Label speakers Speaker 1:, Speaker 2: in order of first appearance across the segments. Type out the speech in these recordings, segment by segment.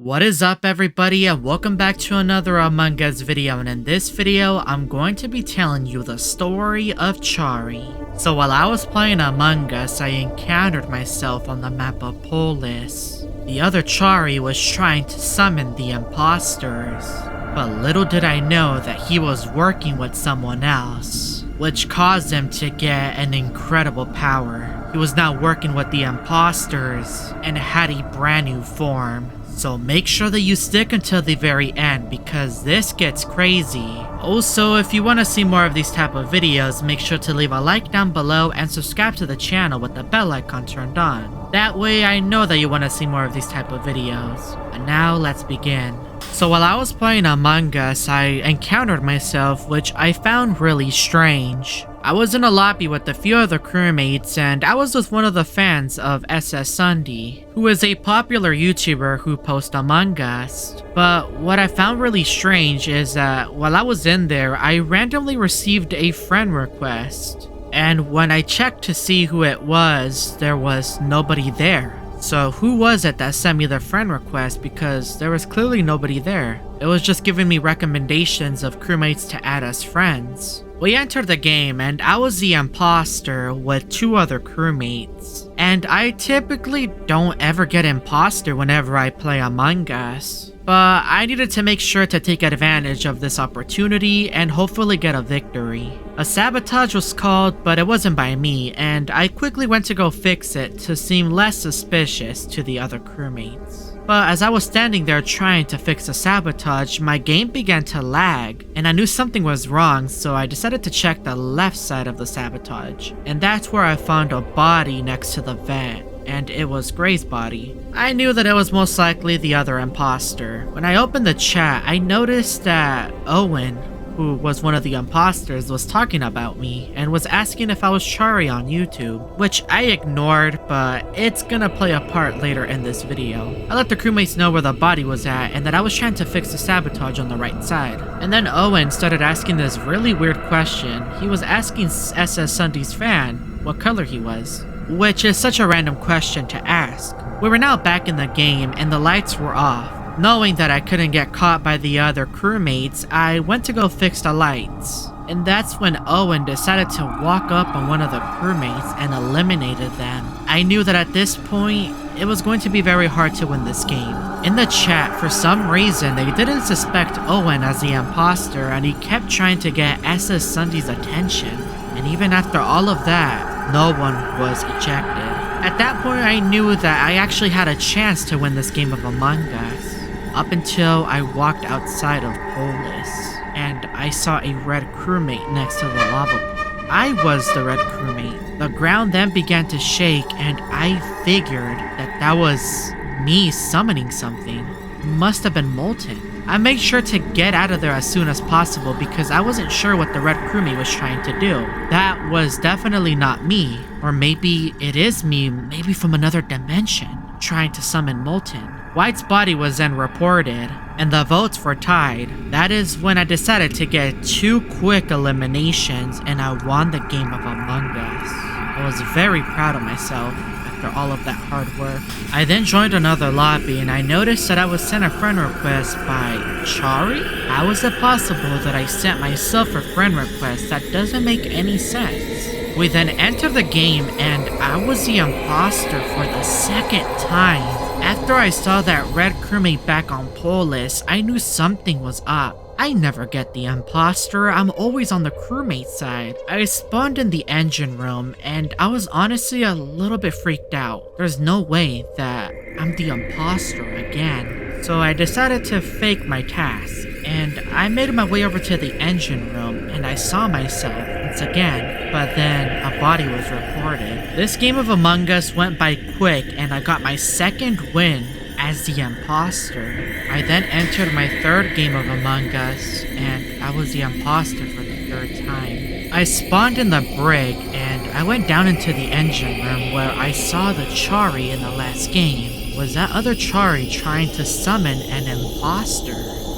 Speaker 1: What is up everybody, and welcome back to another Among Us video, and in this video I'm going to be telling you the story of Chari. So while I was playing Among Us, I encountered myself on the map of Polis. The other Chari was trying to summon the imposters, but little did I know that he was working with someone else, which caused him to get an incredible power. He was now working with the imposters and had a brand new form. So make sure that you stick until the very end because this gets crazy. Also, if you want to see more of these type of videos, make sure to leave a like down below and subscribe to the channel with the bell icon turned on. That way I know that you want to see more of these type of videos. And now let's begin. So while I was playing Among Us, I encountered myself, which I found really strange. I was in a lobby with a few other crewmates, and I was with one of the fans of SS Sunday, who is a popular YouTuber who posts Among Us. But what I found really strange is that while I was in there, I randomly received a friend request. And when I checked to see who it was, there was nobody there. So who was it that sent me the friend request, because there was clearly nobody there. It was just giving me recommendations of crewmates to add as friends. We entered the game and I was the imposter with two other crewmates. And I typically don't ever get imposter whenever I play Among Us. But I needed to make sure to take advantage of this opportunity and hopefully get a victory. A sabotage was called, but it wasn't by me, and I quickly went to go fix it to seem less suspicious to the other crewmates. But as I was standing there trying to fix the sabotage, my game began to lag, and I knew something was wrong, so I decided to check the left side of the sabotage. And that's where I found a body next to the vent. And it was Gray's body. I knew that it was most likely the other imposter. When I opened the chat, I noticed that Owen, who was one of the imposters, was talking about me and was asking if I was Chari on YouTube, which I ignored, but it's gonna play a part later in this video. I let the crewmates know where the body was at and that I was trying to fix the sabotage on the right side. And then Owen started asking this really weird question. He was asking SS Sunday's fan what color he was, which is such a random question to ask. We were now back in the game and the lights were off. Knowing that I couldn't get caught by the other crewmates, I went to go fix the lights. And that's when Owen decided to walk up on one of the crewmates and eliminated them. I knew that at this point, it was going to be very hard to win this game. In the chat, for some reason, they didn't suspect Owen as the imposter, and he kept trying to get SS Sunday's attention. And even after all of that, no one was ejected. At that point, I knew that I actually had a chance to win this game of Among Us. Up until I walked outside of Polis, and I saw a red crewmate next to the lava pool. I was the red crewmate. The ground then began to shake, and I figured that was me summoning something. It must have been Molten. I made sure to get out of there as soon as possible because I wasn't sure what the red crewmate was trying to do. That was definitely not me, or maybe it is me, maybe from another dimension, trying to summon Molten. White's body was then reported, and the votes were tied. That is when I decided to get 2 quick eliminations and I won the game of Among Us. I was very proud of myself after all of that hard work. I then joined another lobby and I noticed that I was sent a friend request by Chari? How is it possible that I sent myself a friend request? That doesn't make any sense. We then entered the game and I was the imposter for the second time. After I saw that red crewmate back on Polis, I knew something was up. I never get the imposter, I'm always on the crewmate side. I spawned in the engine room and I was honestly a little bit freaked out. There's no way that I'm the imposter again. So I decided to fake my task, and I made my way over to the engine room and I saw myself once again, but then a body was reported. This game of Among Us went by quick and I got my second win as the imposter. I then entered my third game of Among Us and I was the imposter for the third time. I spawned in the brig and I went down into the engine room where I saw the Chari in the last game. Was that other Chari trying to summon an imposter?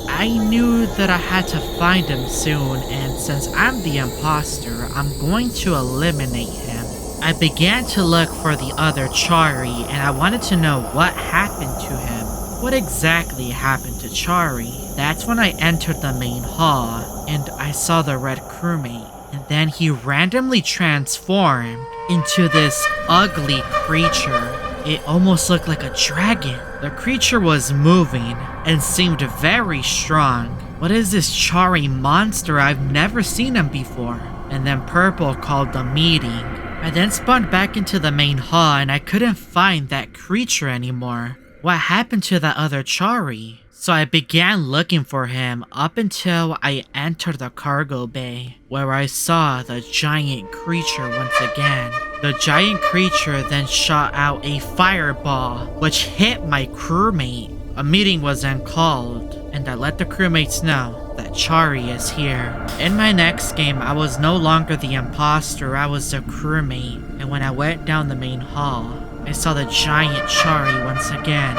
Speaker 1: I knew that I had to find him soon, and since I'm the imposter, I'm going to eliminate him. I began to look for the other Chari, and I wanted to know what happened to him. what exactly happened to Chari. That's when I entered the main hall, and I saw the red crewmate, and then he randomly transformed into this ugly creature. It almost looked like a dragon. The creature was moving and seemed very strong. What is this Chari monster? I've never seen him before. And then Purple called the meeting. I then spawned back into the main hall and I couldn't find that creature anymore. What happened to that other Chari? So I began looking for him up until I entered the cargo bay, where I saw the giant creature once again. The giant creature then shot out a fireball, which hit my crewmate. A meeting was then called, and I let the crewmates know that Chari is here. In my next game, I was no longer the imposter, I was the crewmate, and when I went down the main hall, I saw the giant Chari once again.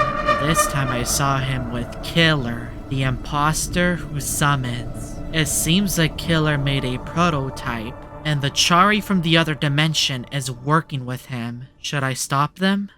Speaker 1: This time I saw him with Killer, the imposter who summons. It seems like Killer made a prototype, and the Chari from the other dimension is working with him. Should I stop them?